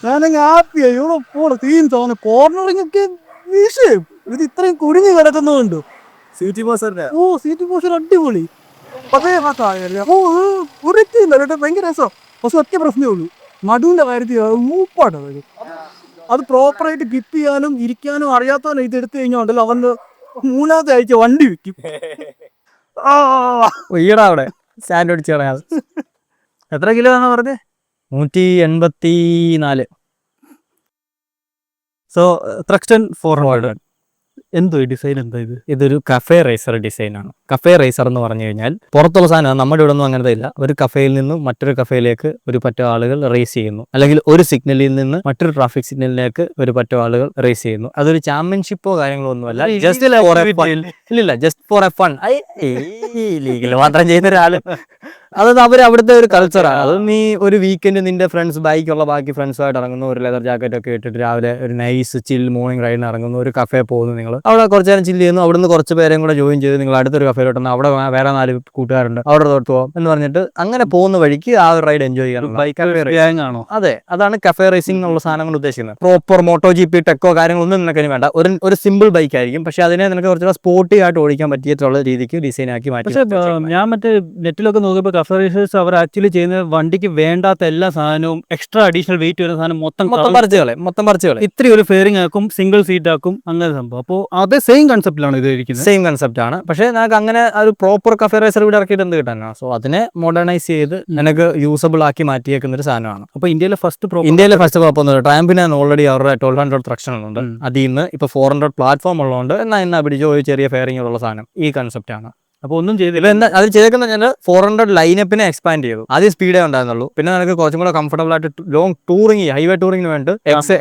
ഞാനങ്ങ് ഹാപ്പിയായി. ഇവിടെ പോണ തീൻ തോന്നുന്നു കോർണറിങ് ഒക്കെ വിഷയം. ഇത് ഇത്രയും കുടുങ്ങി കിടക്കുന്നുണ്ട്. സീറ്റ് പോസറിന്റെ ഓ സീറ്റ് പോഷൻ അടിപൊളി. അതേ ഒരിക്കലും ഭയങ്കര രസം. പക്ഷെ ഒറ്റ പ്രശ്നമേ ഉള്ളൂ, നടുവിന്റെ കാര്യത്തിൽ മൂപ്പാണ്. അത് പ്രോപ്പറായിട്ട് കിപ്പ് ചെയ്യാനും ഇരിക്കാനും അറിയാത്തവനെ ഇത് എടുത്തു കഴിഞ്ഞാൽ ഉണ്ടല്ലോ അവന് മൂന്നാമത്തെ ആഴ്ച വണ്ടി വിൽക്കും. ഈടാ അവിടെ സ്റ്റാൻഡ് അടിച്ച് കളയാതെ. എത്ര കിലോ ആണെന്ന് പറഞ്ഞേ? 184. സോ ത്രക്സ്റ്റൺ 400. എന്തോ ഈ ഡിസൈൻ എന്താ ഇത്? ഇതൊരു കഫേ റേസർ ഡിസൈനാണ്. കഫേ റേസർ എന്ന് പറഞ്ഞു കഴിഞ്ഞാൽ പുറത്തുള്ള സാധനം, നമ്മുടെ ഇവിടെ ഒന്നും അങ്ങനത്തെ ഇല്ല. ഒരു കഫേയിൽ നിന്നും മറ്റൊരു കഫേയിലേക്ക് ഒരു പറ്റം ആളുകൾ റേസ് ചെയ്യുന്നു, അല്ലെങ്കിൽ ഒരു സിഗ്നലിൽ നിന്ന് മറ്റൊരു ട്രാഫിക് സിഗ്നലിലേക്ക് ഒരു പറ്റം ആളുകൾ റേസ് ചെയ്യുന്നു. അതൊരു ചാമ്പ്യൻഷിപ്പോ കാര്യങ്ങളോ ഒന്നുമല്ല, ജസ്റ്റ് ഇല്ല, ജസ്റ്റ് ഫോർ എ ഫൺ. ലീഗിൽ മാത്രം ചെയ്യുന്ന ഒരാള്. അത് അവിടുത്തെ ഒരു കൾച്ചറാണ്. അത് നീ ഒരു വീക്കെൻഡ് നിന്റെ ഫ്രണ്ട്സ്, ബൈക്കുള്ള ബാക്കി ഫ്രണ്ട്സുമായിട്ട് ഇറങ്ങുന്നു, ഒരു ലെതർ ജാക്കറ്റ് ഒക്കെ ഇട്ടിട്ട് രാവിലെ ഒരു നൈസ് ചിൽ മോർണിംഗ് റൈഡിന് ഇറങ്ങുന്നു, ഒരു കഫേ പോകുന്നു, നിങ്ങൾ അവിടെ കുറച്ച് നേരം ചില്ല് ചെയ്യുന്നു, അവിടുന്ന് കുറച്ച് പേരെയും കൂടെ ജോയിൻ ചെയ്ത് നിങ്ങൾ അടുത്തൊരു കഫേയിലോട്ട്, അവിടെ വേറെ 4 കൂട്ടുകാരുണ്ട്, അവിടെ തൊട്ട് പോകാം എന്ന് പറഞ്ഞിട്ട് അങ്ങനെ പോകുന്ന വഴിക്ക് ആ ഒരു റൈഡ് എൻജോയ് ചെയ്യാൻ. ആണോ? അതെ, അതാണ് കഫേ റേസിംഗ് എന്നുള്ള സാധനം കൊണ്ട് ഉദ്ദേശിക്കുന്നത്. പ്രോപ്പർ മോട്ടോ ജി പി ടെക്കോ കാര്യങ്ങളൊന്നും നിനക്ക് വേണ്ട. ഒരു സിമ്പിൾ ബൈക്ക് ആയിരിക്കും, പക്ഷെ അതിനെ നിനക്ക് കുറച്ചുകൂടെ സ്പോർട്ടി ആയിട്ട് ഓടിക്കാൻ പറ്റിയിട്ടുള്ള രീതിക്ക് ഡിസൈൻ ആക്കി മാറ്റി. പക്ഷെ ഞാൻ മറ്റേ നെറ്റിലൊക്കെ നോക്കിയപ്പോൾ കഫേ റേസേഴ്സ് അവർ ആക്ച്വലി ചെയ്യുന്ന വണ്ടിക്ക് വേണ്ടാത്ത എല്ലാ സാധനവും എക്സ്ട്രാ അഡീഷണൽ വെയിറ്റ് വരുന്ന സാധനം മൊത്തം പറിച്ചുകളെ ഇത്തിരി ഒരു ഫെയറിംഗ് ആക്കും, സിംഗിൾ സീറ്റ് ആക്കും, അങ്ങനെ സംഭവം. അപ്പോൾ അതേ സെയിം കൺസെപ്റ്റിലാണ് ഇത് ഇരിക്കുന്നത്. സെയിം കൺസെപ്റ്റ് ആണ്. പക്ഷേ നമുക്ക് അങ്ങനെ ഒരു പ്രോപ്പർ കഫേ റേസർ ഇവിടെ ഇറക്കിയിട്ട് എന്ത് കിട്ടാനാണ്? സോ അതിനെ മോഡേണൈസ് ചെയ്ത് നിനക്ക് യൂസബിൾ ആക്കി മാറ്റിയേക്കുന്ന ഒരു സാധനമാണ്. അപ്പോൾ ഇന്ത്യയിലെ ഫസ്റ്റ് കുഴപ്പമൊന്നും ട്രയംപിന് ഓൾറെഡി അവരുടെ 1200 ട്രക്ഷൻ ഉണ്ട്. അതിൽ നിന്ന് ഇപ്പൊ 400 പ്ലാറ്റ്ഫോം ഉള്ളതുകൊണ്ട് എന്നാ പിടിച്ചോ ഒരു ചെറിയ ഫെയറിംഗ് ഉള്ള സാധനം. ഈ കൺസെപ്റ്റ് ആണ്. അപ്പോൾ ഒന്നും ചെയ്തില്ല. അത് ചെയ്തേക്കുന്ന ഞാൻ 400 ലൈനപ്പിനെ എക്സ്പാൻഡ് ചെയ്തു. ആദ്യം സ്പീഡേ ഉണ്ടായിരുന്നുള്ളൂ, പിന്നെ നിനക്ക് കുറച്ചും കൂടെ കംഫർട്ടബിൾ ആയിട്ട് ലോങ് ടൂറിംഗ്, ഹൈവേ ടൂറിംഗിന് വേണ്ടി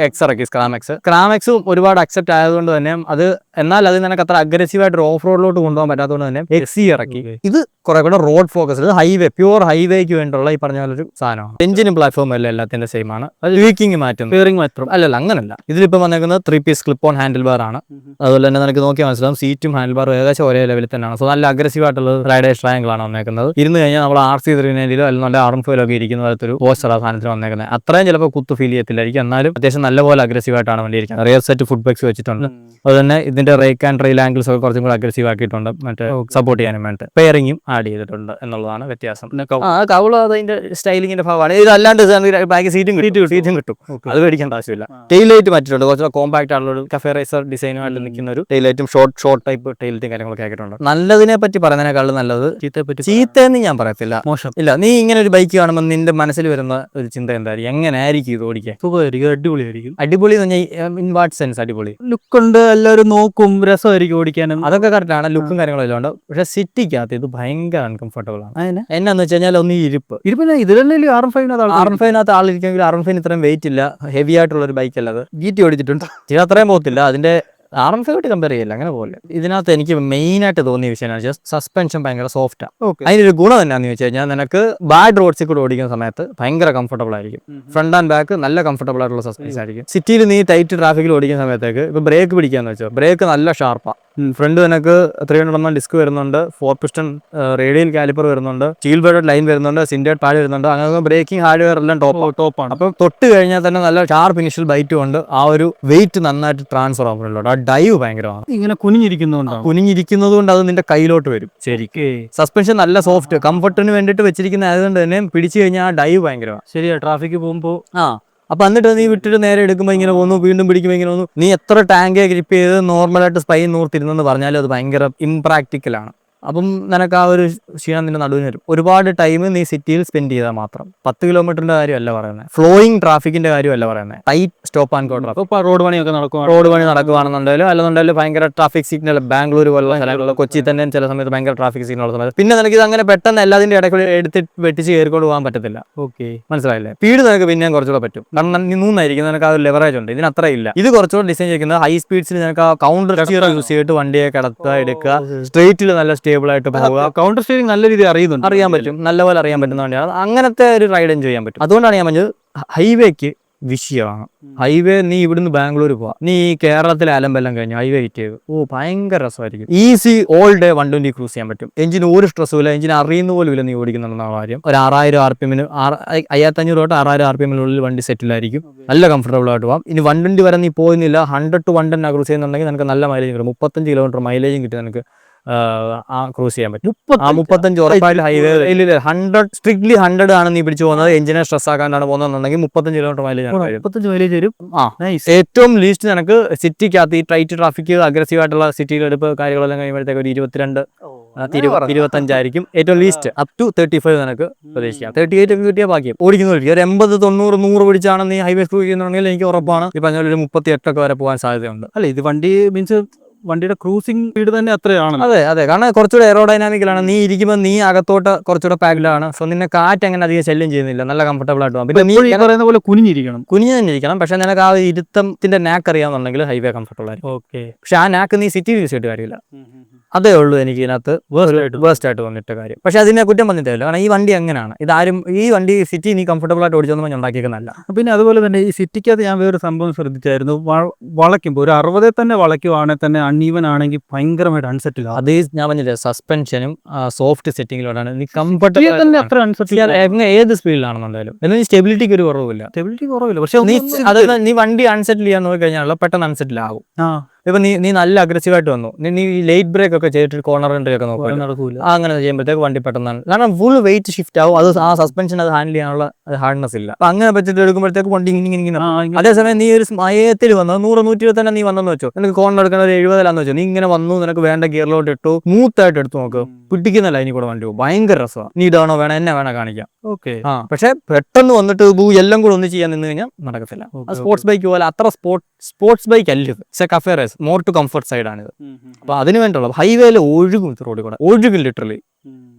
എക്സ് ഇറക്കി. സ്ക്രാമെക്സും ഒരുപാട് അക്സെപ്റ്റ് ആയതുകൊണ്ട് തന്നെ അത്, എന്നാൽ അത് നിനക്ക് അത്ര അഗ്രസീവായിട്ട് ഒരു ഓഫ് റോഡിലോട്ട് കൊണ്ടുപോകാൻ പറ്റാത്തതുകൊണ്ട് തന്നെ എക്സി ഇറക്കി. ഇത് കുറെ കൂടെ റോഡ് ഫോക്കസ്, ഹൈവേ, പ്യൂർ ഹൈവേക്ക് വേണ്ടിയുള്ള ഈ പറഞ്ഞ പോലെ ഒരു സാധനമാണ്. എഞ്ചിനും പ്ലാറ്റ്ഫോമും എല്ലാം എല്ലാത്തിന്റെ സെയിം ആണ്. അത് വീക്കിംഗ് മാറ്റും, ഫെയറിംഗ് മാത്രം അല്ലല്ല, അങ്ങനല്ല. ഇതിലിപ്പോൾ വന്നേക്കുന്നത് 3 piece clip on handle bar ആണ്. അതുപോലെ തന്നെ നിനക്ക് നോക്കിയാൽ മനസ്സിലാവും സീറ്റും ഹാൻഡിൽ ബാറും ഏകദേശം ഒരേ ലെവലിൽ തന്നെയാണ്. സോ നല്ല അഗ്രസീവായിട്ടുള്ളത് റൈഡേഴ്സ് ട്രയാങ്കിൾ ആണ് വന്നേക്കുന്നത്. ഇരുന്ന് കഴിഞ്ഞാൽ നമ്മൾ RC390 അല്ലെങ്കിൽ നല്ല R5 ഒക്കെ ഇരിക്കുന്ന പോലത്തെ ഒരു പോസ്റ്റർ ആ സാധനത്തിന് വന്നേക്കുന്നത്. അത്രയും ചിലപ്പോൾ കുത്തു ഫീൽ ചെയ്യത്തില്ലായിരിക്കും, എന്നാലും അത്യാവശ്യം നല്ലപോലെ അഗ്രസീവായിട്ടാണ് വണ്ടി ഇരിക്കുന്നത്. റിയർ സെറ്റ് ഫുഡ് ബെക്സ് വെച്ചിട്ടുണ്ട്. അതുതന്നെ ഇതിന്റെ റേക്ക് ആൻഡ് ട്രെയിൽ ആംഗിൾസ് ഒക്കെ കുറച്ചും കൂടെ അഗ്രസീവ് ആക്കിയിട്ടുണ്ട്, മറ്റേ സപ്പോർട്ട് ചെയ്യാനും വേണ്ടി പെയറിംഗും ആഡ് ചെയ്തിട്ടുണ്ട് എന്നുള്ളതാണ് വ്യത്യാസം. കൗള് അതിന്റെ സ്റ്റൈലിങ്ങിന്റെ ഭാഗമാണ്. ഇത് അല്ലാണ്ട് ബാക്കി സീറ്റും കിട്ടും, അത് മേടിക്കേണ്ട ആവശ്യമില്ല. ടെയിൽ ലൈറ്റ് മാറ്റിയിട്ടുണ്ട്, കുറച്ചുകൂടെ കോമ്പാക്ട് ആയിട്ടുള്ള ഒരു കഫേ റേസർ ഡിസൈനുമായിട്ട് നിൽക്കുന്ന ഒരു ടെയിൽ ലൈറ്റും ഷോർട്ട് ടൈപ്പ് ടെയിൽ ലൈറ്റും കാര്യങ്ങളൊക്കെ ആക്കിയിട്ടുണ്ട്. നല്ലതിനെ പറ്റി പറയുന്നതിനേക്കാളും നല്ലത് ചീത്തയെന്ന് ഞാൻ പറയത്തില്ല. മോശം ഇല്ല, നീ ഇങ്ങനെ ഒരു ബൈക്ക് കാണുമ്പോൾ നിന്റെ മനസ്സിൽ വരുന്ന ഒരു ചിന്ത എന്തായിരിക്കും? എങ്ങനെയായിരിക്കും ഇത് ഓടിക്കാൻ? സുഖമായിരിക്കും, അടിപൊളിയായിരിക്കും. അടിപൊളി എന്ന് പറഞ്ഞാൽ ഇൻ വാട്ട് സെൻസ് അടിപൊളി? ലുക്ക് ഉണ്ട്, എല്ലാവരും നോക്കും, രസമായിരിക്കും ഓടിക്കാനും. അതൊക്കെ കറക്റ്റ് ആണ്, ലുക്കും കാര്യങ്ങളും എല്ലാം ഉണ്ട്. പക്ഷെ സിറ്റിക്കകത്ത് ഇത് ഭയങ്കര അൺകംഫർട്ടബിൾ ആണ്. എന്നാന്ന് വെച്ച് കഴിഞ്ഞാൽ ഒന്ന് ഇരുപ്പിന് ഇതിലല്ലേ R5 ആളിരിക്കുമെങ്കിൽ R5 ഇത്രയും വെയിറ്റ് ഇല്ല, ഹെവി ആയിട്ടുള്ള ഒരു ബൈക്ക് അല്ല. അത് GT ഓടിച്ചിട്ടുണ്ട്, അത്രയും പോകത്തില്ല. അതിന്റെ R5 കമ്പയർ ചെയ്യില്ല, അങ്ങനെ പോലെ. ഇതിനകത്ത് എനിക്ക് മെയിൻ ആയിട്ട് തോന്നിയ വിഷയം സസ്പെൻഷൻ ഭയങ്കര സോഫ്റ്റാണ്. അതിനൊരു ഗുണം എന്നാന്ന് വെച്ച് കഴിഞ്ഞാൽ നിനക്ക് ബാഡ് റോഡ്സിൽ കൂടെ ഓടിക്കുന്ന സമയത്ത് ഭയങ്കര കംഫർട്ടബിൾ ആയിരിക്കും. ഫ്രണ്ട് ആൻഡ് ബാക്ക് നല്ല കംഫർട്ടബിൾ ആയിട്ടുള്ള സസ്പെൻഷൻ ആയിരിക്കും. സിറ്റിയിൽ നീ ടൈറ്റ് ട്രാഫിക്കിൽ ഓടിക്കുന്ന സമയത്തേക്ക് ഇപ്പൊ ബ്രേക്ക് പിടിക്കാന്ന് വെച്ചോ, ബ്രേക്ക് നല്ല ഷാർപ്പാണ്. ഫ്രണ്ട് നിനക്ക് 300mm ഡിസ്ക് വരുന്നുണ്ട്, 4 പിസ്റ്റൺ റേഡിയൽ കാലിപ്പർ വരുന്നുണ്ട്, സ്റ്റീൽ ബേർഡ് ലൈൻ വരുന്നുണ്ട്, സിൻഡേഡ് പാഡ് വരുന്നുണ്ട്. അങ്ങനെ ബ്രേക്കിംഗ് ഹാർഡ്വെയർ എല്ലാം ടോപ്പാണ്. അപ്പം തൊട്ട് കഴിഞ്ഞാൽ തന്നെ നല്ല ഷാർപ്പ് ഇനിഷ്യൽ ബൈറ്റ് കൊണ്ട് ആ ഒരു വെയിറ്റ് നന്നായിട്ട് ട്രാൻസ്ഫർ ആവുന്നുണ്ട്. ഡൈവ് ഭയങ്കരമാണ്. ഇങ്ങനെ കുനിഞ്ഞിരിക്കുന്നത് കൊണ്ട് അത് നിന്റെ കയ്യിലോട്ട് വരും. ശരിക്കും സസ്പെൻഷൻ നല്ല സോഫ്റ്റ്, കംഫർട്ടിന് വേണ്ടിയിട്ട് വെച്ചിരിക്കുന്ന ആയതുകൊണ്ട് തന്നെ പിടിച്ചു കഴിഞ്ഞാൽ ആ ഡൈവ് ഭയങ്കരമാണ്. ശരിയാ, ട്രാഫിക്ക് പോകുമ്പോൾ അപ്പൊ എന്നിട്ട് നീ വിട്ടിട്ട് നേരെ എടുക്കുമ്പോൾ ഇങ്ങനെ പോകുന്നു, വീണ്ടും പിടിക്കുമ്പോൾ ഇങ്ങനെ പോകുന്നു. നീ എത്ര ടാങ്ക് ഗ്രിപ്പ് ചെയ്ത് നോർമലായിട്ട് സ്പൈൻ നൂർത്തിരുന്നെന്ന് പറഞ്ഞാലും അത് ഭയങ്കര ഇംപ്രാക്ടിക്കലാണ്. അപ്പം നിനക്ക് ആ ഒരു ക്ഷീണം നിന്റെ നടുവിന് വരും. ഒരുപാട് ടൈം നീ സിറ്റിയിൽ സ്പെൻഡ് ചെയ്താൽ മാത്രം. 10 കിലോമീറ്ററിന്റെ കാര്യമല്ല പറയുന്നത്, ഫ്ലോയിങ് ട്രാഫിക്കിന്റെ കാര്യമല്ല പറയുന്നത്. Tight stop and go traffic. Road പണി നടക്കുവാണെന്നുണ്ടെങ്കിലും അല്ലെന്നുണ്ടെങ്കിലും ഭയങ്കര ട്രാഫിക് സിഗ്നൽ, ബാംഗ്ലൂർ പോലുള്ള സ്ഥലങ്ങളിൽ, കൊച്ചി തന്നെ ചില സമയത്ത് ഭയങ്കര ട്രാഫിക് സിഗ്നൽ ഉള്ള സമയത്ത് പിന്നെ നിനക്ക് ഇത് അങ്ങനെ പെട്ടെന്ന് എല്ലാതിന്റെ ഇടയ്ക്ക് എടുത്ത് വെട്ടിച്ച് കയറിക്കൊണ്ട് പോകാൻ പറ്റത്തില്ല. മനസ്സിലായില്ലേ? സ്പീഡ് നിനക്ക് പിന്നെയും കുറച്ചുകൂടെ പറ്റും, കാരണം നീ നൂന്നായിരിക്കും, നിനക്ക് ആ ഒരു ലെവറേജ് ഉണ്ട്. ഇതിന് അത്ര ഇല്ല. ഇത് കുറച്ചുകൂടെ ഡിസൈൻ ചെയ്യുന്നത് ഹൈ സ്പീഡ്സിൽ നിനക്ക് ആ കൗണ്ടർ യൂസ് ചെയ്തിട്ട് വണ്ടിയെ കിടത്തുക, എടുക്കുക, സ്ട്രേറ്റിൽ നല്ല സ്റ്റേബിൾ ആയിട്ട് പോവുക. കൗണ്ടർ സ്റ്റിയറിംഗ് നല്ല രീതിയിൽ അറിയാൻ പറ്റും, നല്ലപോലെ അറിയാൻ പറ്റുന്ന വണ്ടിയാണ്. അങ്ങനത്തെ ഒരു റൈഡ് എൻജോയ് ചെയ്യാൻ പറ്റും. അതുകൊണ്ടാണ് ഞാൻ പറഞ്ഞത് ഹൈവേക്ക് വിഷയമാണ്. ഹൈവേ നീ ഇവിടുന്ന് ബാംഗ്ലൂർ പോവാ, നീ ഈ കേരളത്തിലെ അലമ്പെല്ലാം കഴിഞ്ഞു ഹൈവേ ഹിറ്റ് ചെയ്തു, ഭയങ്കര രസമായിരിക്കും. ഈസി ഓൾ ഡേ 120 ക്രൂസ് ചെയ്യാൻ പറ്റും. എഞ്ചിന് ഒരു സ്ട്രെസ്സും ഇല്ല, എഞ്ചിന് അറിയുന്ന പോലും ഇല്ല നീ ഓടിക്കുന്നുള്ള കാര്യം. ഒരു 6000 RPM 5500 തൊട്ട് 6000 RPM വണ്ടി സെറ്റിലായിരിക്കും, നല്ല കംഫർട്ടബിൾ ആയിട്ട് പോകാം. ഇനി 120 വരെ നീ പോകുന്നില്ല, 100 to 110 ക്രൂസ് ചെയ്യുന്നുണ്ടെങ്കിൽ നിനക്ക് നല്ല മൈലേജ് കിട്ടും. 35 കിലോമീറ്റർ മൈലേജും കിട്ടി നിനക്ക് ക്രൂസ് ചെയ്യാൻ പറ്റും. 35 ഉറപ്പായിട്ട് ഹൈവേ 100 സ്ട്രിക്ട്ലി 100 ആണ് നീ പിടിച്ചു പോകുന്നത്, എഞ്ചിനെ സ്ട്രെസ് ആക്കാണ്ടാണ് പോകുന്നതെന്നുണ്ടെങ്കിൽ 35 കിലോമീറ്റർ മൈലേജ് വരും. ഏറ്റവും ലീസ്റ്റ് നിനക്ക് സിറ്റിക്കകത്ത് ഈ ടൈറ്റ് ട്രാഫിക് അഗ്രസീവ് ആയിട്ടുള്ള സിറ്റിയിൽ എടുപ്പ് കാര്യങ്ങളെല്ലാം കഴിയുമ്പോഴത്തേക്ക് ഒരു 22-25 ആയിരിക്കും ഏറ്റവും ലീസ്റ്റ്. അപ് ടു 35 നിനക്ക് പ്രതീക്ഷിക്കാം. 38 ഒക്കെ കിട്ടിയാൽ ബാക്കി ഓടിക്കുന്ന ഒരു 80-90-100 പിടിച്ചാണ് നീ ഹൈവേ ക്രൂസ് ചെയ്യുന്നുണ്ടെങ്കിൽ എനിക്ക് ഉറപ്പാണ് ഈ പറഞ്ഞ ഒരു 38 ഒക്കെ വരെ പോകാൻ സാധ്യതയുണ്ട്. അല്ല ഇത് വണ്ടി മീൻസ് വണ്ടിയുടെ ക്രൂസിംഗ് സ്പീഡ് തന്നെ അത്രയാണ്. അതെ കാരണം കുറച്ചുകൂടെ എയറോഡൈനാമിക്കലാണ്. നീ ഇരിക്കുമ്പോൾ നീ അകത്തോട്ട് കുറച്ചുകൂടെ പാക്ഡാണ്. സോ നിന്നെ കാറ്റ് അങ്ങനെ അധികം ശല്യം ചെയ്യുന്നില്ല, നല്ല കംഫർട്ടബിൾ ആയിട്ട് പോകാം. പിന്നെ നീ പറയുന്ന പോലെ കുനിഞ്ഞു തന്നെ ഇരിക്കണം. പക്ഷെ നിനക്ക് ആ ഇരുത്തത്തിന്റെ നാക്ക് അറിയാമെന്നുണ്ടെങ്കിൽ ഹൈവേ കംഫർട്ടബിൾ ആയിരിക്കും. ഓക്കെ. പക്ഷെ ആ നാക്ക് നീ സിറ്റി യൂസ് ചെയ്തിട്ട് കാര്യമില്ല. അതേ ഉള്ളൂ എനിക്ക് ഇതിനകത്ത് വേസ്റ്റ് ആയിട്ട് വന്നിട്ട കാര്യം. പക്ഷെ അതിനെ കുറ്റം വന്നിട്ടില്ല, കാരണം ഈ വണ്ടി എങ്ങനെയാണ് ഇതാരും ഈ വണ്ടി സിറ്റി നീ കംഫർട്ടബിൾ ആയിട്ട് ഓടിച്ചൊന്നും ഉണ്ടാക്കിയേക്കുന്നല്ല. പിന്നെ അതുപോലെ തന്നെ ഈ സിറ്റിക്കകത്ത് ഞാൻ വേറൊരു സംഭവം ശ്രദ്ധിച്ചായിരുന്നു, വളയ്ക്കുമ്പോൾ ഒരു 60 തന്നെ വളയ്ക്കുവാണെങ്കിൽ തന്നെ അൺഈവൻ ആണെങ്കിൽ ഭയങ്കരമായിട്ട് അൺസെറ്റിൽ. അത് ഞാൻ പറഞ്ഞില്ലേ, സസ്പെൻഷനും സോഫ്റ്റ് സെറ്റിംഗിലോട്ടാണ് നീ കംഫർട്ടബിൾ തന്നെ അത്ര അൺസെറ്റിൽ ഏത് സ്പീഡിലാണെന്നുണ്ടായാലും. എന്നാൽ സ്റ്റെബിലിറ്റിക്ക് ഒരു കുറവില്ല. പക്ഷെ നീ വണ്ടി അൺസെറ്റിൽ ചെയ്യാൻ നോക്കി കഴിഞ്ഞാൽ പെട്ടെന്ന് അൺസെറ്റിൽ ആകും. ഇപ്പൊ നീ നല്ല അഗ്രസീവായിട്ട് വന്നു, നീ ലൈറ്റ് ബ്രേക്ക് ഒക്കെ ചെയ്തിട്ട് കോർണർ എൻട്രി ഒക്കെ നോക്കുക, നടക്കൂല. അങ്ങനെ ചെയ്യുമ്പോഴത്തേക്ക് വണ്ടി പെട്ടെന്നാണ്, കാരണം ഫുൾ വെയിറ്റ് ഷിഫ്റ്റ് ആവും. അത് ആ സസ്പെൻഷൻ അത് ഹാൻഡിൽ ചെയ്യാനുള്ള ഹാർഡ്നെസ് ഇല്ല. അപ്പൊ അങ്ങനെ വെച്ചിട്ട് എടുക്കുമ്പോഴത്തേക്ക് വണ്ടി ഇങ്ങനെ. അതേസമയം നീ ഒരു മയത്തിൽ വന്നു 100-120 നീ വന്നെന്ന് വെച്ചോ, നിനക്ക് കോർണർ എടുക്കുന്ന ഒരു 70 വെച്ചോ, നീ ഇങ്ങനെ വന്നു, നിനക്ക് വേണ്ട ഗിയറിലോട്ട് ഇട്ടു, സ്മൂത്തായിട്ട് എടുത്തു നോക്ക്, പിടിക്കുന്ന ലൈനിൽ കൂടെ വണ്ടി പോകും, ഭയങ്കര രസമാണ്. നീ ഇതാണോ വേണം എന്നെ വേണം കാണിക്കാം. ഓക്കെ. പക്ഷെ പെട്ടെന്ന് വന്നിട്ട് എല്ലാം കൂടെ ഒന്ന് ചെയ്യാൻ നിന്ന് കഴിഞ്ഞാൽ നടക്കത്തില്ല. സ്പോർട്സ് ബൈക്ക് പോലെ അത്ര സ്പോർട്സ് ബൈക്ക് അല്ല ഇത്. It's a cafe race, more to comfort സൈഡാണിത്. അപ്പൊ അതിന് വേണ്ടിയുള്ള ഹൈവേയിൽ ഒഴുകും, റോഡിൽ കൂടെ ഒഴുകും, ലിറ്ററലി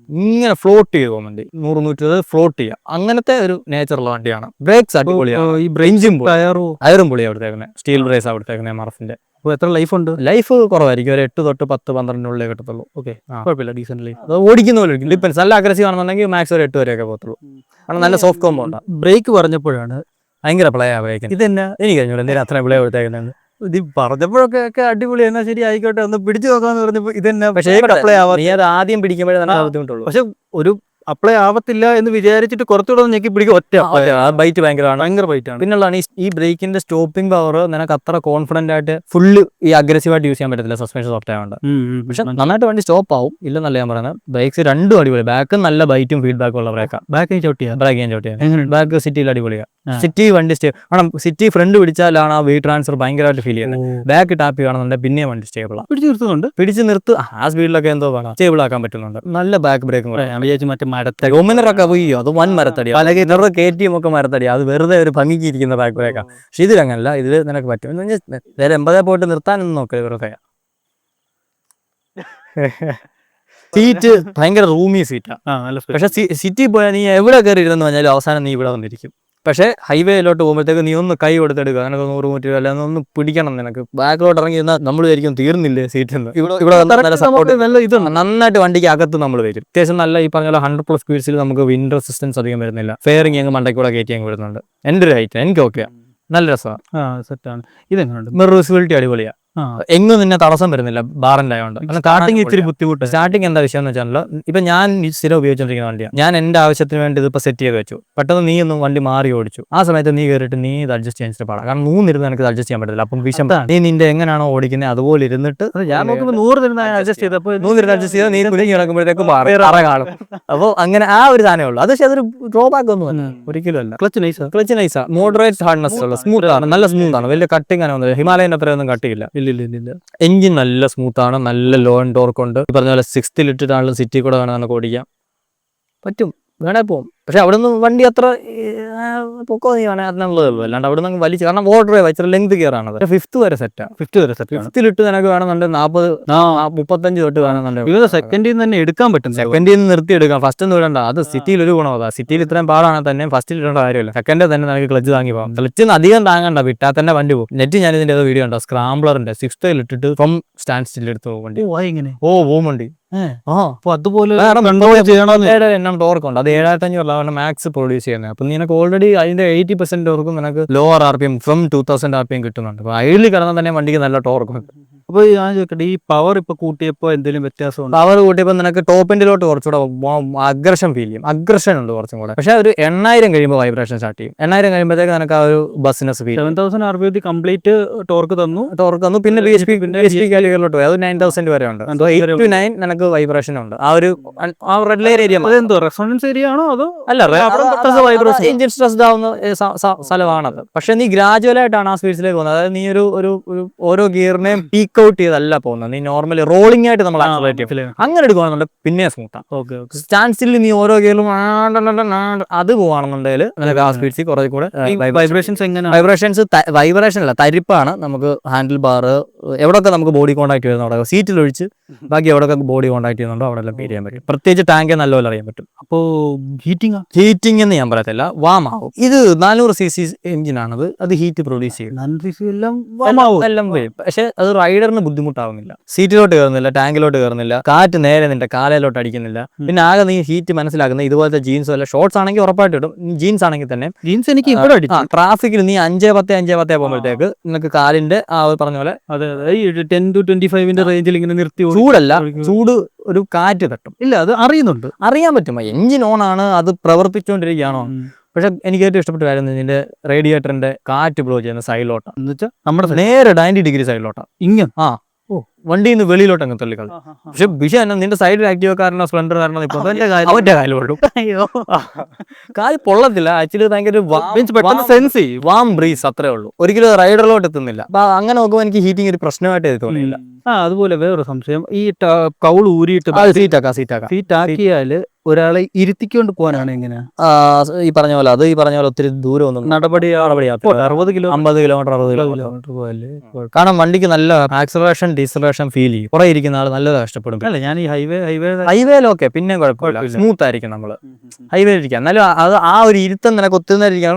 ഇങ്ങനെ ഫ്ലോട്ട് ചെയ്ത് പോകും വണ്ടി. 100-120 ഫ്ലോട്ട് ചെയ്യാം, അങ്ങനത്തെ ഒരു നേച്ചറുള്ള വണ്ടിയാണ്. ബ്രേക്സ് അടിപൊളിയാണ്, ഈ ബ്രെയിൻസും ടയറും പൊളിയാണ് അവിടുത്തേക്കുന്നത്, സ്റ്റീൽ ബ്രേസ് അവിടുത്തേക്കുന്നത് MRF-ന്റെ. അപ്പോൾ എത്ര ലൈഫ് ഉണ്ട്? ലൈഫ് കുറവായിരിക്കും, ഒരു 8 തൊട്ട് 10-12 കിട്ടത്തുള്ളൂ. ഓക്കെ, കുഴപ്പമില്ല, ഡീസന്റ് ലൈഫ്. അത് ഓടിക്കുന്ന പോലെ ഡിപ്പെൻസ്. നല്ല അഗ്രസീവ് ആണെന്നുണ്ടെങ്കിൽ മാക്സ് ഒരു 8 വരെയൊക്കെ പോകത്തുള്ളൂ. കാരണം നല്ല സോഫ്റ്റ് കോമ്പോ ഉണ്ട്. ബ്രേക്ക് പറഞ്ഞപ്പോഴാണ് ഭയങ്കര പ്ലേ ആ ബ്രേക്ക്. ഇതെന്നാ എനിക്ക് കഴിഞ്ഞു എന്തിനാ അത്ര പ്ലേ കൊടുത്തേക്കുന്നത്. ഇത് പറഞ്ഞപ്പോഴൊക്കെ അടിപൊളി, എന്നാ ശരി ആയിക്കോട്ടെ ഒന്ന് പിടിച്ചു നോക്കാന്ന് പറഞ്ഞപ്പോ ഇതെന്നാ. പക്ഷേ നീ അത് ആദ്യം പിടിക്കുമ്പോഴേ നല്ല ബുദ്ധിമുട്ടുള്ളൂ. പക്ഷെ ഒരു അപ്ലൈ ആവത്തില്ല എന്ന് വിചാരിച്ചിട്ട് കുറച്ചുകൂടെ ഞെക്കി പിടിക്കും, ഒറ്റ ബൈറ്റ് ഭയങ്കര ബൈറ്റാണ്. പിന്നുള്ളതാണ് ഈ ബ്രേക്കിന്റെ സ്റ്റോപ്പിംഗ് പവർ നിനക്ക് അത്ര കോൺഫിഡന്റ് ആയിട്ട് ഫുള്ള് ഈ അഗ്രസീവായിട്ട് യൂസ് ചെയ്യാൻ പറ്റത്തില്ല, സസ്പെൻഷൻ സോഫ്റ്റ് ആയതുകൊണ്ട്. പക്ഷെ നന്നായിട്ട് വണ്ടി സ്റ്റോപ്പ് ആവും, ഇല്ലെന്നല്ല ഞാൻ പറയുന്നത്. ബ്രേക്സ് രണ്ടും അടിപൊളി, ബാക്ക് നല്ല ബൈറ്റും ഫീഡ്ബാക്കും ഉള്ള ബ്രേക്കാണ്. ബാക്ക് ചവിട്ടിയാണ് ബാക്ക് സിറ്റിയിൽ അടിപൊളിയാണ്. സിറ്റി വണ്ടി കാരണം സിറ്റി ഫ്രണ്ട് പിടിച്ചാലാണ് ആ വെയിറ്റ് ട്രാൻസ്ഫർ ഭയങ്കരമായിട്ട് ഫീൽ ചെയ്യുന്നത്. ബാക്ക് ടാപ്പ് ചെയ്യുകയാണെന്നുണ്ടെങ്കിൽ പിന്നെ വണ്ടി സ്റ്റേബിളാണ്, പിടിച്ച് നിർത്ത്. ആ സ്പീഡിലൊക്കെ എന്തോ വേണം സ്റ്റേബിൾ ആക്കാൻ പറ്റുന്നുണ്ട്. നല്ല ബാക്ക് ബ്രേക്കും കൂടെ. ഞാൻ വിചാരിച്ചു മറ്റേ മരത്തടി ഒമിനറൊക്കെ പോയോ, അത് വൻ മരത്തടി, പല KTM ഒക്കെ മരത്തടി, അത് വെറുതെ ഒരു ഭംഗിക്കിരിക്കുന്ന ബാക്ക് ബ്രേക്കാണ്. പക്ഷെ ഇതിലങ്ങനല്ല, ഇതിൽ നിനക്ക് പറ്റും. നേരെ 80 പോയിട്ട് നിർത്താനൊന്നും നോക്കരുത്, വെറുതെ. സീറ്റ് ഭയങ്കര റൂമി സീറ്റാണ്. പക്ഷെ സിറ്റി പോയാൽ നീ എവിടെ കയറി ഇരുന്നെന്ന് പറഞ്ഞാലും അവസാനം നീ ഇവിടെ വന്നിരിക്കും. പക്ഷേ ഹൈവേയിലോട്ട് പോകുമ്പോഴത്തേക്ക് നീ ഒന്ന് കൈ കൊടുത്തെടുക്കുക, നിനക്ക് 100-120 അല്ല ഒന്ന് പിടിക്കണം. നിനക്ക് ബാക്കിലോട്ട് ഇറങ്ങി ഇരുന്നാൽ നമ്മൾ വിചാരിക്കും തീർന്നില്ലേ സീറ്റിൽ നിന്ന്. ഇവിടെ നന്നായിട്ട് വണ്ടിക്ക് അകത്ത് നമ്മൾ വരും. അത്യാവശ്യം നല്ല ഈ പറഞ്ഞ 100+ സ്പീഡ്സിൽ നമുക്ക് വിൻഡ് റെസിസ്റ്റൻസ് അധികം വരുന്നില്ല. ഫെയറിങ് അങ്ങ് മണ്ടയ്ക്കൂടെ കയറ്റി അങ്ങ് വരുന്നുണ്ട്. എൻ്റെ ഒരു ഹൈറ്റ് എനിക്ക് ഓക്കെയാണ്, നല്ല രസമാണ്. സെറ്റാണ്. ഇതെങ്ങനെയുണ്ട്? മിറർ വിസിബിലിറ്റി അടിപൊളിയാണ്, എങ്ങും നിന്നെ തടസ്സം വരുന്നില്ല ബാറിൻ്റെ ആയതുകൊണ്ട്. സ്റ്റാർട്ടിങ് ഇത്തിരി ബുദ്ധിമുട്ട്. സ്റ്റാർട്ടിങ് എന്താ വിഷയം എന്ന് വെച്ചാൽ, ഇപ്പൊ ഞാൻ സ്ഥിരം ഉപയോഗിച്ചോണ്ടിരിക്കുന്ന വണ്ടിയാണ്. ഞാൻ എന്റെ ആവശ്യത്തിന് വേണ്ടി ഇതിപ്പോ സെറ്റ് ചെയ്ത് വെച്ചു. പെട്ടെന്ന് നീ ഒന്നും വണ്ടി മാറി ഓടിച്ചു, ആ സമയത്ത് നീ കയറിയിട്ട് നീ ഇത് അഡ്ജസ്റ്റ് ചെയ്യാൻ പാടാം. കാരണം 100 ഇരുന്ന് എനിക്ക് അഡ്ജസ്റ്റ് ചെയ്യാൻ പറ്റില്ല. അപ്പം വിഷം നീ നിന്റെ എങ്ങനെയാണോ ഓടിക്കുന്നത് അതുപോലെ ഇരുന്നിട്ട് ഞാൻ നോക്കുമ്പോൾ 100 അഡ്ജസ്റ്റ് ചെയ്തപ്പോൾ 100 അഡ്ജസ്റ്റ് ചെയ്താൽ നീ കുഞ്ഞി കിടക്കുമ്പോഴത്തേക്കും അറ കാണും. അപ്പോൾ അങ്ങനെ ആ ഒരു സാധനമേ ഉള്ളൂ. അത് പക്ഷേ അതൊരു ഡ്രോബാക്ക് ഒന്നും ഒരിക്കലും അല്ല. ക്ലച്ച് നൈസാ, മോഡറേറ്റ് ഹാർഡ്നെസ് ഉള്ള, സ്മൂത്ത് ആണ്, നല്ല സ്മൂത്ത് ആണ്, വലിയ കട്ടിങ് ആണ് വന്നത്. ഹിമാലയൻ അത്രയൊന്നും കട്ടിയില്ല. ഇല്ല. എഞ്ചിൻ നല്ല സ്മൂത്താണ്, നല്ല ലോ ആൻഡ് ടോർക്ക് ഉണ്ട്. ഈ പറഞ്ഞ പോലെ 6th ഇട്ടിട്ടാണെങ്കിലും സിറ്റി കൂടെ വേണം നമുക്ക് ഓടിക്കാം, പറ്റും, വേണേ പോകും. പക്ഷെ അവിടെ നിന്ന് വണ്ടി അത്ര പൊക്കോ നീ വേണേ അതിനുള്ളതേ ഉള്ളൂ. അല്ലാണ്ട് അവിടെ നിന്ന് വലിച്ച്, കാരണം ഓർഡർ ഇച്ചിരി ലെങ്ത് കയറാണത്. 5th വരെ സെറ്റാണ്. 5th ഇട്ട് നിനക്ക് വേണമെന്നുണ്ട് 40-35 തൊട്ട് വേണമെന്നുണ്ട്. സെക്കൻഡിൽ നിന്ന് തന്നെ എടുക്കാൻ പറ്റും, സെക്കൻഡിൽ നിന്ന് നിർത്തി എടുക്കാം. ഫസ്റ്റ് ഒന്നും ഇടണ്ട. അത് സിറ്റിയിൽ ഒരു ഗുണം അതാ, സിറ്റിയിൽ ഇത്രയും പാടാണെങ്കിൽ തന്നെ ഫസ്റ്റിൽ ഇടേണ്ട കാര്യമില്ല. സെക്കൻഡിൽ തന്നെ നിനക്ക് ക്ലച്ച് താങ്ങി പോകാം. ക്ലച്ചിന് അധികം താങ്ങണ്ട, വിട്ടാൽ തന്നെ വണ്ടി പോകും. നെറ്റ് ഞാൻ ഇതിന്റെ വീഡിയോ ഉണ്ടോ, സ്ക്രാംബ്ലറിന്റെ 6th ഇട്ടിട്ട് ഫ്രം സ്റ്റാൻഡ് സ്റ്റിൽ എടുത്ത് പോകും വണ്ടി. പോകും വണ്ടി. അതുപോലെ ടോർക്ക് ഉണ്ട്. അത് 7500 ലെവലാണ് മാക്സ് പ്രൊഡ്യൂസ് ചെയ്യുന്നത്. അപ്പം നിനക്ക് ഓൾറെഡി അതിന്റെ 80% ടോർക്കും നിനക്ക് ലോവർ RPM ഫ്രം 2000 RPM കിട്ടുന്നുണ്ട്. അപ്പോൾ ഐഡിൽ കിടന്നാൽ തന്നെ വണ്ടിക്ക് നല്ല ടോർക്കും. അപ്പോൾ ഞാൻ ചോദിക്കട്ടെ, ഈ പവർ ഇപ്പൊ കൂട്ടിയപ്പോൾ എന്തെങ്കിലും വ്യത്യാസമുണ്ട്? പവർ കൂട്ടിയപ്പോൾ നിനക്ക് ടോപ്പിൻ്റെലോട്ട് കുറച്ചുകൂടെ അഗ്രഷൻ ഫീൽ ചെയ്യും. അഗ്രഷൻ ഉണ്ട് കുറച്ചും കൂടെ. പക്ഷേ ഒരു 8000 കഴിയുമ്പോൾ വൈബ്രേഷൻ സ്റ്റാർട്ട് ചെയ്യും. 8000 കഴിയുമ്പോഴത്തേക്ക് നിനക്ക് ആ ഒരു ബസ്സിനസ് ഫീൽ 7000 RPM കംപ്ലീറ്റ് ടോർക്ക് തന്നു. പിന്നെ BHP കാലികളിലോട്ട് പോയി. അത് 9000 വരെ ഉണ്ട്. 8 to 9 നിനക്ക് വൈബ്രേഷൻ ഉണ്ട്. ആ ഒരു റെഡ് ലൈൻ ഏരിയ അതെന്തോ റെസൊണൻസ് ഏരിയ ആണോ അതോ അല്ല, എഞ്ചിൻ സ്ട്രെസ്ഡ് ആവുന്ന സ്ഥലമാണത്. പക്ഷെ നീ ഗ്രാജുവൽ ആയിട്ടാണ് ആ സ്പീഡ്സിലേക്ക് പോകുന്നത്. അതായത് നീ ഒരു ഓരോ ഗിയറിനെയും പീക്ക് ഔട്ട് ചെയ്തല്ല പോകുന്നത്. നീ നോർമലി റോളിംഗ് ആയിട്ട് നമ്മൾ അങ്ങനെ എടുക്കുകയാണെന്നുണ്ടെങ്കിൽ പിന്നെ സ്മൂത്താണ്. സ്റ്റാൻഡ് സ്റ്റിൽ നീ ഓരോ ഗിയറിലും അത് പോവാണെന്നുണ്ടെങ്കിൽ നിനക്ക് ആ സ്പീഡ്സിൽ കുറെ കൂടെ വൈബ്രേഷൻസ് എങ്ങനെ? വൈബ്രേഷൻ അല്ല, തരിപ്പാണ്. നമുക്ക് ഹാൻഡിൽ ബാർ എവിടെയൊക്കെ നമുക്ക് ബോഡി കോൺടാക്ട് വരുന്നുണ്ടോ അവിടെ സീറ്റിൽ ഒഴിച്ച് ബാക്കി എവിടെയൊക്കെ ബോഡി കോൺടാക്ട് ചെയ്യുന്നുണ്ടോ അവിടെ എല്ലാം ഫീൽ ചെയ്യാൻ പറ്റും. പ്രത്യേകിച്ച് ടാങ്കെ നല്ലപോലെ അറിയാൻ പറ്റും. അപ്പോൾ ഹീറ്റിംഗ് എന്ന് ഞാൻ പറയത്തില്ല, വാം ആവും. ഇത് 400cc എഞ്ചിനാണത്. അത് ഹീറ്റ് പ്രൊഡ്യൂസ് ചെയ്യും. എല്ലാം വരും. പക്ഷെ അത് റൈഡറിന് ബുദ്ധിമുട്ടാവുന്നില്ല. സീറ്റിലോട്ട് കയറുന്നില്ല, ടാങ്കിലോട്ട് കയറുന്നില്ല, കാറ്റ് നേരെ നിന്റെ കാലയിലോട്ട് അടിക്കുന്നില്ല. പിന്നെ ആകെ നീ ഹീറ്റ് മനസ്സിലാക്കുന്നത് ഇതുപോലത്തെ ജീൻസോ അല്ല, ഷോർട്സ് ആണെങ്കിൽ ഉറപ്പായിട്ട് ഇടും. ജീൻസ് ആണെങ്കിൽ തന്നെ ജീൻസ് എനിക്ക് ഇവിടെ അടിച്ചു. ട്രാഫിക്കിൽ നീ 5:10 പോകുമ്പോഴത്തേക്ക് നിനക്ക് കാലിന്റെ ആ പറഞ്ഞ പോലെ 10 to 25 റേഞ്ചിൽ ഇങ്ങനെ നിർത്തി. ചൂടല്ല, ചൂട് ഒരു കാറ്റ് തട്ടും. ഇല്ല, അത് അറിയാൻ പറ്റും. എഞ്ചിൻ ഓൺ ആണ്, അത് പ്രവർത്തിച്ചുകൊണ്ടിരിക്കുകയാണോ. പക്ഷെ എനിക്ക് ഏറ്റവും ഇഷ്ടപ്പെട്ട കാര്യം ഇതിന്റെ റേഡിയേറ്ററിന്റെ കാറ്റ് ബ്ലോ ചെയ്യുന്ന സൈഡിലോട്ടാണ്. എന്ന് വെച്ചാൽ നമ്മുടെ നേരെ 90 ഡിഗ്രി സൈഡിലോട്ടാണ്. ഇങ്ങനെ വണ്ടിയിൽ നിന്ന് വെളിയിലോട്ട് അങ്ങ് തള്ളിക്കളി. പക്ഷെ വിഷയം എന്നാ, നിന്റെ സൈഡിൽ ആക്റ്റീവ് കാരണോ സ്പ്ലെൻഡർ കാരണോ ഇപ്പൊ അവന്റെ കാല് പൊള്ളും. കാല് പൊള്ളത്തില്ല, ആക്ച്വലി ഭയങ്കര സെൻസ് ചെയ്യും, വാം ബ്രീസ് അത്രേ ഉള്ളൂ. ഒരിക്കലും റൈഡറിലോട്ട് എത്തുന്നില്ല. അപ്പൊ അങ്ങനെ നോക്കുമ്പോൾ എനിക്ക് ഹീറ്റിംഗ് ഒരു പ്രശ്നമായിട്ട് തോന്നിയില്ല. അതുപോലെ വേറൊരു സംശയം, ഈ കൗൾ ഊരിയിട്ട് സീറ്റാക്കിയാല് ഒരാളെ ഇരുത്തിക്കൊണ്ട് പോകാനാണ് എങ്ങനെയാ ഈ പറഞ്ഞ പോലെ ഒത്തിരി ദൂരം ഒന്നും നടപടി 60 കിലോമീറ്റർ 60 കിലോമീറ്റർ പോയല്ലേ. കാരണം വണ്ടിക്ക് നല്ല ആക്സലറേഷൻ ഡീസലറേഷൻ ഫീൽ ചെയ്യും. കുറെ ഇരിക്കുന്ന ആൾ നല്ലതാണ് ഇഷ്ടപ്പെടും. അല്ല, ഞാൻ ഈ ഹൈവേയിലൊക്കെ പിന്നെ കുഴപ്പമില്ല, സ്മൂത്ത് ആയിരിക്കും നമ്മള് ഹൈവേ ഇരിക്കാം. എന്നാലും അത് ആ ഒരു ഇരുത്തം നിനക്ക് ഒത്തിരി ഇരിക്കാൻ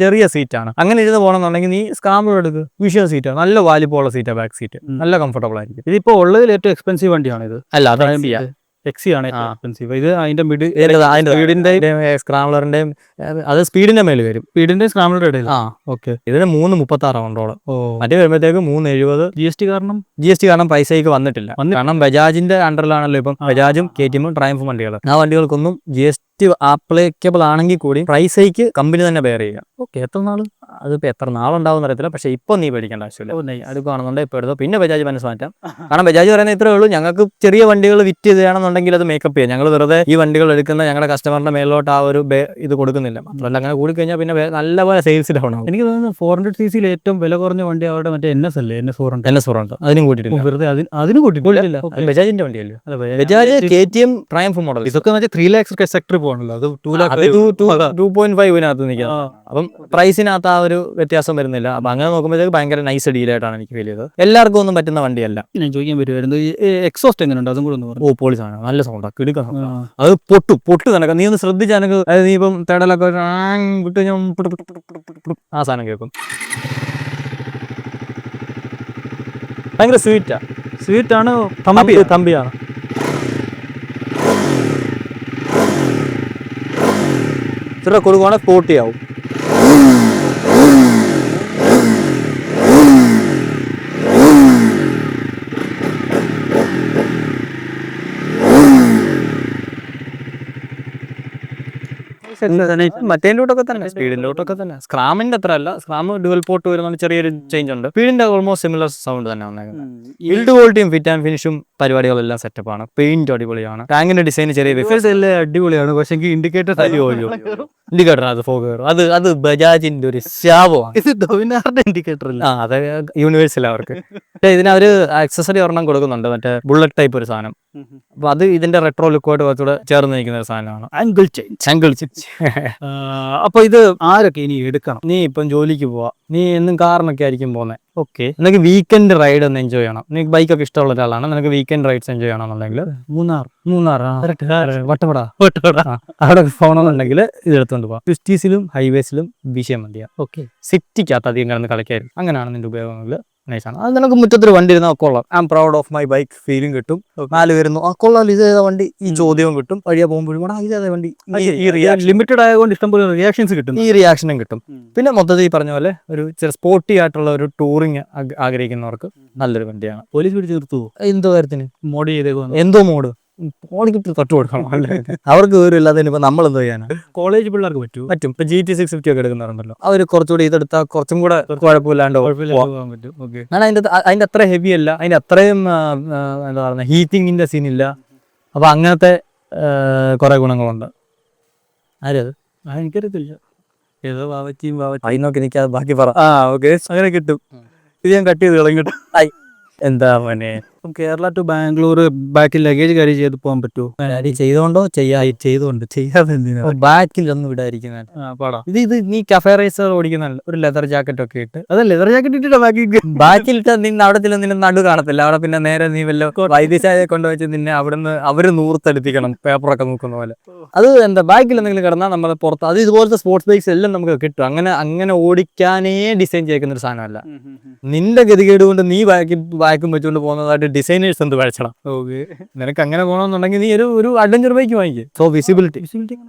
ചെറിയ സീറ്റാണ്. അങ്ങനെ ഇരുന്ന് പോകണമെന്നുണ്ടെങ്കിൽ നീ സ്ക്രാമ്പിൾ എടുക്കുക. വിഷ്വൽ സീറ്റാണ്, നല്ല വാലിപ്പോള്ള സീറ്റാണ്. ബാക്ക് സീറ്റ് നല്ല കംഫർട്ടബിൾ ആയിരിക്കും. ഇതിപ്പോ ഉള്ളതിൽ ഏറ്റവും എക്സ്പെൻസീവ് വണ്ടിയാണ് ഇത്. അല്ല, അത് എക്സി ആണ് എക്സ്പെൻസീവ്. ഇത് അതിന്റെ സ്ക്രാംബ്ലറിന്റെയും അത് സ്പീഡിന്റെ മേല് വരും. സ്പീഡിന്റെ സ്ക്രാംബ്ലറുടെ ഇടയിൽ. ഓക്കെ. ഇതിന് 336 കൺട്രോള്. മറ്റേ വരുമ്പോഴത്തേക്ക് 370. GST കാരണം പൈസയ്ക്ക് വന്നിട്ടില്ല. കാരണം ബജാജിന്റെ അണ്ടറിലാണല്ലോ ഇപ്പം ബജാജും KTM ട്രയംഫും വണ്ടികൾ. ആ വണ്ടികൾക്കൊന്നും GST ആപ്ലിക്കബിൾ ആണെങ്കിൽ കൂടി പ്രൈസ് ഹൈക്ക് കമ്പനി തന്നെ ബെയർ ചെയ്യുക. ഓക്കെ. എത്ര നാള്? അതിപ്പോൾ എത്ര നാളുണ്ടാവും അറിയത്തില്ല. പക്ഷെ ഇപ്പൊ നീ പേടിക്കേണ്ട ആവശ്യമില്ല. അടുക്കുകയാണെന്നുണ്ടെങ്കിൽ ഇപ്പോൾ എടുത്തോ. പിന്നെ ബജാജ് മനസ്സ് മാറ്റാം. കാരണം ബജാജ് പറയുന്നത് ഇത്രേ ഉള്ളൂ, ഞങ്ങൾക്ക് ചെറിയ വണ്ടികൾ വിറ്റ് ചെയ്യണമെന്നുണ്ടെങ്കിൽ അത് മേക്കപ്പ് ചെയ്യാം. ഞങ്ങൾ വെറുതെ ഈ വണ്ടികൾ എടുക്കുന്ന ഞങ്ങളുടെ കസ്റ്റമറിന്റെ മേലോട്ട് ആ ഒരു ഇത് കൊടുക്കുന്നില്ല. മാത്രമല്ല അങ്ങനെ കൂടിക്കഴിഞ്ഞാൽ പിന്നെ നല്ലപോലെ സെയിൽസ് ഡൗൺ ആവും. എനിക്ക് തോന്നുന്നു 400cc ഏറ്റവും വില കുറഞ്ഞ വണ്ടി അവരുടെ മറ്റേ NS അല്ലേ, NS400. അതിനും കൂട്ടിയിട്ടില്ല. വെറുതെ അതിന് കൂട്ടിയിട്ടില്ല. ബജാജിന്റെ വണ്ടിയല്ലേ. Bajaj KTM Triumph model. ഇതൊക്കെ മറ്റേ 3 lakhs സെക്ടർ പോകണല്ലോ. അത് 2.5 നിൽക്കുന്നത്. അപ്പം പ്രൈസിനകത്ത് ആ ഒരു വ്യത്യാസം വരുന്നില്ല. അപ്പൊ അങ്ങനെ നോക്കുമ്പോഴത്തേക്ക് ഭയങ്കര നൈസ് ഡീലായിട്ടാണ് എനിക്ക് ഫീൽ ചെയ്തത്. എല്ലാവർക്കും ഒന്നും പറ്റുന്ന വണ്ടിയല്ല. ഞാൻ ചോദിക്കാൻ വരുമായിരുന്നു, എക്സോസ്റ്റ് എങ്ങനെയുണ്ട് അതും കൂടെ ഒന്ന് പറഞ്ഞു. പോളി സാധനം നല്ല സൗണ്ടാണ്, കിടുക്കുന്ന. അത് പൊട്ടു നിനക്ക്. നീ ഒന്ന് ശ്രദ്ധിച്ചാൽ എനിക്ക്, അതായത് നീ ഇപ്പം തേടലൊക്കെ വിട്ട് ഞാൻ ആ സാധനം കേൾക്കും. ഭയങ്കര സ്വീറ്റാണ്. തമ്പിയാണ്. ഇത്ര കൊടുക്കുവാണെങ്കിൽ 40 ആവും. മറ്റേതിലോട്ടൊക്കെ തന്നെ സ്പീഡിലോട്ടൊക്കെ തന്നെ. സ്ക്രാമിന്റെ അത്ര അല്ല, സ്ക്രാം ഡുവൽ പോർട്ട് വരുന്ന ചെറിയൊരു ചേഞ്ച് ഉണ്ട്. സ്പീഡിന്റെ ഓൾമോസ്റ്റ് സിമിലർ സൗണ്ട് തന്നെ വന്നേക്കുന്നത്. ബിൽഡ് ക്വാളിറ്റിയും ഫിറ്റ് ആൻഡ് ഫിനിഷും പരിപാടികളെല്ലാം സെറ്റപ്പാണ്. പെയിന്റ് അടിപൊളിയാണ്. ടാങ്കിന്റെ ഡിസൈൻ ചെറിയ അടിപൊളിയാണ്. പക്ഷേ ഇൻഡിക്കേറ്റർ ഇൻഡിക്കേറ്റർ അത് ഫോഗ് കയറും. അത് ബജാജിന്റെ ഒരു ശാപമാണ്. ഇത് ഡോമിനാറിന്റെ ഇൻഡിക്കേറ്റർ അല്ല. അതെ, യൂണിവേഴ്സൽ അവർക്ക്. ഇതിനവര് ആക്സസറി ഒരെണ്ണം കൊടുക്കുന്നുണ്ട്, മറ്റേ ബുള്ളറ്റ് ടൈപ്പ് ഒരു സാധനം. അപ്പൊ അത് ഇതിന്റെ റെട്രോ ലുക്കോട്ട് കുറച്ചുകൂടെ ചേർന്ന് നിൽക്കുന്ന ഒരു സാധനമാണ്. Angle change. അപ്പൊ ഇത് ആരൊക്കെ ഇനി എടുക്കണം? നീ ഇപ്പം ജോലിക്ക് പോവാ, നീ എന്നും കാറിനൊക്കെ ആയിരിക്കും പോകുന്നത്. ഓക്കെ, നിനക്ക് വീക്കെൻഡ് റൈഡ് ഒന്ന് എൻജോയ് ചെയ്യണം. നിനക്ക് ബൈക്കൊക്കെ ഇഷ്ടമുള്ള ഒരാളാണ്, നിനക്ക് വീക്കെൻഡ് റൈഡ്സ് എൻജോയ് ചെയ്യണമെന്നുണ്ടെങ്കിൽ മൂന്നാർ വട്ടവട അവിടെ പോകണമെന്നുണ്ടെങ്കിൽ ഇത് എടുത്തുകൊണ്ട് പോവാം. സിറ്റീസിലും ഹൈവേസിലും വിഷയം മതിയാ. ഓക്കെ, സിറ്റിക്കകത്ത് അധികം കിടന്ന് കളിക്കായിരുന്നു. അങ്ങനെയാണ് നിന്റെ ഉപയോഗങ്ങളിൽ നൈസാണ്. അത് നിനക്ക് മുറ്റത്തൊരു വണ്ടി ഇരുന്നാൽ കൊള്ളാം. I am proud of my bike ഫീലും കിട്ടും. നാല് വരുന്നു കൊള്ളാം, ഇതേതാ വണ്ടി, ഈ ചോദ്യവും കിട്ടും. വഴിയെ പോകുമ്പോഴും ഇതേതാ വണ്ടി, ഈ റിയാക്ഷൻ ലിമിറ്റഡ് ആയതുകൊണ്ട് ഇഷ്ടംപോലെ റിയാക്ഷൻസ് കിട്ടും. ഈ റിയാക്ഷനും കിട്ടും. പിന്നെ മൊത്തത്തിൽ ഈ പറഞ്ഞ പോലെ ഒരു ചെറിയ സ്പോർട്ടി ആയിട്ടുള്ള ഒരു ടൂറിങ് ആഗ്രഹിക്കുന്നവർക്ക് നല്ലൊരു വണ്ടിയാണ്. പോലീസ് പിടിച്ച് നിർത്തുവോ എന്തോ കാര്യത്തിന് മോഡ് ചെയ്തേക്കോ? എന്തോ മോഡ് ഓടിക്കിട്ട് തൊട്ട് കൊടുക്കണം അല്ലേ? അവർക്ക് വിവരം ഇല്ലാതെ ഇപ്പൊ നമ്മൾ എന്തോ ചെയ്യാനാണ്? കോളേജ് പിള്ളേർക്ക് പറ്റുമോ? പറ്റും. ഇപ്പൊ GT650 ഒക്കെ എടുക്കുന്നുണ്ടല്ലോ, അവർ കുറച്ചുകൂടി ഇതെടുത്താൽ കുറച്ചും കൂടെ കുഴപ്പമില്ലാണ്ട് പോകാൻ പറ്റും. ഓക്കെ. കാരണം അതിന്റെ അത്ര ഹെവി അല്ല, അതിന്റെ അത്രയും എന്താ പറയുക, ഹീറ്റിങ്ങിന്റെ സീൻ ഇല്ല. അപ്പൊ അങ്ങനത്തെ കുറെ ഗുണങ്ങളുണ്ട്. ആരത് എനിക്കറിയത്തില്ല, ഏതോ വാവച്ചിയും അതിൽ നോക്കി എനിക്ക് ബാക്കി പറ. ഓക്കെ, അങ്ങനെ കിട്ടും. ഇത് ഞാൻ കട്ട് ചെയ്ത് കളഞ്ഞിട്ട്. എന്താ മോനെ, കേരള ടു ബാംഗ്ലൂർ ബാക്കിൽ ലഗേജ് കാര്യം ചെയ്ത് പോകാൻ പറ്റുമോ? ചെയ്തോണ്ടോ ചെയ്തുകൊണ്ട് ചെയ്യാതെ എന്തിനാ ബാക്കിലൊന്നും ഇടായിരിക്കും. പാടാ. ഇത് നീ കഫേ റേസർ ഓടിക്കുന്ന ഒരു ലെതർ ജാക്കറ്റ് ഒക്കെ ഇട്ട്, അതെ, ലെതർ ജാക്കറ്റ് ഇട്ടിട്ട് ബാക്കിലിട്ട് നിന്നെ അവിടെ നിന്നെ നടു കാണത്തില്ല. അവിടെ പിന്നെ നേരെ നീ വല്ല വൈദ്യശാലയെ കൊണ്ടുവച്ച് നിന്നെ അവിടുന്ന് അവര് നൂർത്തെടുപ്പിക്കണം, പേപ്പറൊക്കെ നോക്കുന്ന പോലെ. അത് എന്താ, ബാക്കിൽ എന്തെങ്കിലും കിടന്നാൽ നമ്മൾ പുറത്ത്, അത് ഇതുപോലത്തെ സ്പോർട്സ് ബൈക്സ് എല്ലാം നമുക്ക് കിട്ടും. അങ്ങനെ ഓടിക്കാനേ ഡിസൈൻ ചെയ്യുന്ന ഒരു സാധനമല്ല. നിന്റെ ഗതികേട് കൊണ്ട് നീ ബാക്കും വെച്ചുകൊണ്ട് പോകുന്നതായിട്ട് ഡിസൈനേഴ്സ് എന്ത് വരച്ചണം. ഓക്കെ. നിനക്ക് അങ്ങനെ പോകണമെന്നുണ്ടെങ്കിൽ നീ ഒരു അഡ്വഞ്ചർ ബൈക്ക് വാങ്ങിക്കും. സോ വിസിബിലിറ്റി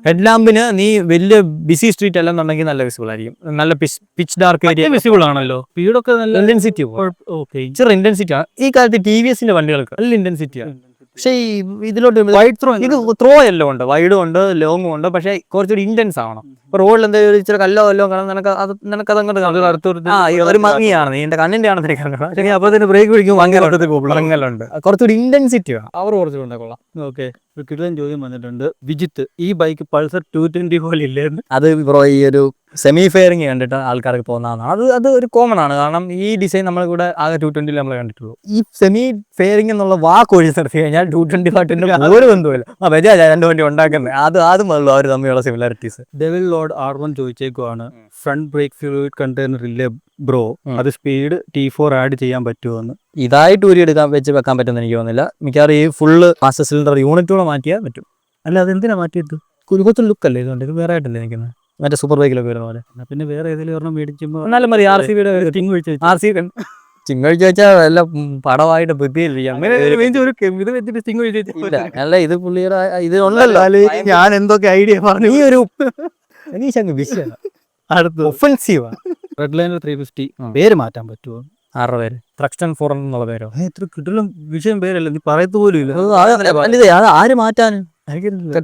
ഹെഡ് ലാമ്പിന് നീ വലിയ ബിസി സ്ട്രീറ്റ് അല്ലെന്നുണ്ടെങ്കിൽ നല്ല വിസിബിൾ ആയിരിക്കും. നല്ല പിച്ച് ഡാർക്ക് ഏരിയ വിസിബിൾ ആണല്ലോ, സ്പീഡൊക്കെ നല്ല ഇന്റൻസിറ്റി ഇച്ചിരി ഇന്റൻസിറ്റി ആണ്. ഈ കാലത്ത് TVSന്റെ വണ്ടികൾക്ക് നല്ല ഇന്റൻസിറ്റിയാണ്. പക്ഷേ ഈ ഇതിലോട്ട് വൈഡ് ത്രോ എല്ലാം ഉണ്ട്, വൈഡും ഉണ്ട്, ലോങ്ങും ഉണ്ട്. പക്ഷേ കുറച്ചുകൂടി ഇന്റൻസ് ആവണം. ഇപ്പൊ റോഡിൽ എന്തെങ്കിലും ഇച്ചിരി കല്ലോ കാണാൻ നിനക്കത് അങ്ങോട്ട് ഒരു ഭംഗിയാണ്, നീ എന്റെ കണ്ണിന്റെ ആണെന്ന്. അപ്പൊ തന്നെ ബ്രേക്ക് പിടിക്കും, ഭംഗിയുണ്ട്. കുറച്ചുകൂടി ഇന്റൻസിറ്റി വേണം, അവർ കുറച്ചുകൂടെ കൊള്ളാം. ഓക്കെ. ഒരു കിടിലൻ ചോദ്യം വന്നിട്ടുണ്ട്. വിജിത്ത്, ഈ ബൈക്ക് പൾസർ 220 പോലെ ഇല്ലേന്ന്? അത് ബ്രോ ഈ ഒരു സെമി ഫെയറിങ് കണ്ടിട്ട് ആൾക്കാർക്ക് തോന്നാവുന്നതാണ്. അത് ഒരു കോമൺ ആണ്. കാരണം ഈ ഡിസൈൻ നമ്മൾ ഇവിടെ ആകെ 220 നമ്മൾ കണ്ടിട്ടുള്ളൂ. ഈ സെമി ഫെയറിംഗ് എന്നുള്ള വാക്ക് ഒഴിച്ച് നിർത്തി കഴിഞ്ഞാൽ 220 പാട്ടിന്റെ ഒരു ബന്ധമില്ല. ബജാജ് രണ്ട് വണ്ടി ഉണ്ടാക്കുന്നത് അതും ഉള്ളൂ അവർ തമ്മിലുള്ള സിമിലാരിറ്റീസ്. ഡെവിൽ ലോർഡ് R1 ചോദിച്ചേക്കുവാണ്, ഫ്രണ്ട് ബ്രേക്ക് ഫ്ലൂയിഡ് കണ്ടെയ്നർ ഇല്ലേ ബ്രോ, അത് സ്പീഡ് T4 ആഡ് ചെയ്യാൻ പറ്റുമോ എന്ന്? ഇതായിട്ട് വെച്ച് വെക്കാൻ പറ്റുമെന്ന് എനിക്ക് തോന്നുന്നില്ല. മിക്കവാറും ഈ ഫുള്ള് മാസ്റ്റർ സിലിണ്ടർ യൂണിറ്റൂടെ മാറ്റിയാൽ പറ്റും. അല്ല, അതെന്തിനാ മാറ്റിയത്? കുരുകൊച്ചു ലുക്ക് അല്ലേ ഇതുകൊണ്ട്, ഇത് വേറെ ആയിട്ടല്ലേ നിൽക്കുന്നത്, മറ്റേ സൂപ്പർ ബൈക്കിലൊക്കെ വരുന്ന പോലെ. പിന്നെ വേറെ ഏതെങ്കിലും ഒരെണ്ണം മേടിക്കുമ്പോൾ എന്നാലും മതി. ചിങ്ങഴിച്ച് വെച്ചാൽ വല്ല പടമായിട്ട് അല്ല, ഇത് പുള്ളിയുടെ ഇത് ഉണ്ടല്ലോ. ഞാൻ എന്തൊക്കെ ഐഡിയ പറഞ്ഞു. ഈ ഒരു അടുത്ത് ഒഫൻസീവാ. റെഡ് ലൈനർ 350 പേര് മാറ്റാൻ പറ്റുമോ? 6 പേര് ത്രക്സ്റ്റൺ 4 എന്നുള്ള പേരോ? ഇത്ര കിട്ടലും വിഷയം പേരല്ല, നീ പറയത്തു പോലും ഇല്ല. അത് ആര് മാറ്റാൻ?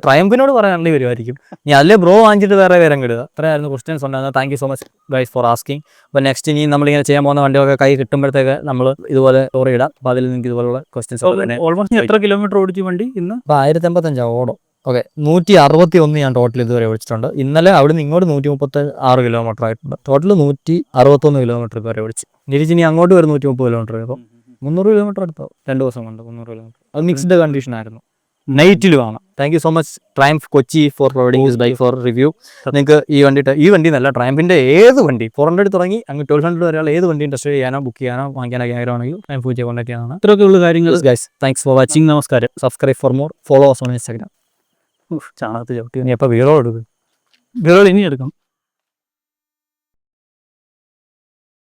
ട്രയംഫിനോട് പറയാണ്ടി വരുമായിരിക്കും. നീ അല്ലേ ബ്രോ വാങ്ങിച്ചിട്ട് വേറെ പേരം കിടുക. അത്രയായിരുന്നു ക്വസ്റ്റ്യൻസ് ഉണ്ടായിരുന്നത്. Thank you so much guys four asking. അപ്പോൾ നെക്സ്റ്റ് ഇനി നമ്മളിങ്ങനെ ചെയ്യാൻ പോകുന്ന വണ്ടിയൊക്കെ കൈ കിട്ടുമ്പോഴത്തേക്ക് നമ്മൾ ഇതുപോലെ സ്റ്റോറി ഇടാം. അപ്പോൾ അതിൽ നിങ്ങൾക്ക് ഇതുപോലുള്ള ക്വസ്റ്റ്യൻസ് ഓൾമോസ്റ്റ് എത്ര കിലോമീറ്റർ ഓടിച്ചു വണ്ടി ഇന്ന്? അപ്പോൾ 1085 ഓടും. ഓക്കെ, 161 ഞാൻ ടോട്ടൽ ഇതുവരെ ഓടിച്ചിട്ടുണ്ട്. ഇന്നലെ അവിടെ നിന്ന് ഇങ്ങോട്ട് 136 കിലോമീറ്റർ ആയിട്ടുണ്ട്. ടോട്ടൽ 161 കിലോമീറ്റർ വരെ ഓടിച്ചു. തിരിച്ചിനി അങ്ങോട്ട് വരും 130 കിലോമീറ്റർ. അപ്പോൾ 300 കിലോമീറ്റർ എടുത്തോ 2 ദിവസം കൊണ്ട് 300 കിലോമീറ്റർ. അത് മിക്സ്ഡ് കണ്ടീഷൻ ആയിരുന്നു, നൈറ്റിലുമാണ്. Thank you so much Triumph Kochi for providing this bike for review. നിങ്ങൾക്ക് ഈ വണ്ടി നല്ല ട്രയംഫിന്റെ ഏത് വണ്ടി 400 തുടങ്ങി അങ്ങ് 1200 വരെയുള്ള ഏത് വണ്ടിയും ടെസ്റ്റ് ചെയ്യാനോ ബുക്ക് ചെയ്യാനോ വാങ്ങിക്കാനൊക്കെ ആഗ്രഹമാണെങ്കിൽ ട്രയംഫ് കൊച്ചി കോൺടാക്ട് ചെയ്യാനാണ്. ഇത്രയൊക്കെ ഉള്ള കാര്യങ്ങൾ. Guys, thanks for watching. നമസ്കാരം. Subscribe for more. Follow us on Instagram. ചാണകത്ത് ചവിട്ടി നീ എപ്പോൾ വീഡിയോ എടുക്കും? വിരൾ ഇനി എടുക്കാം.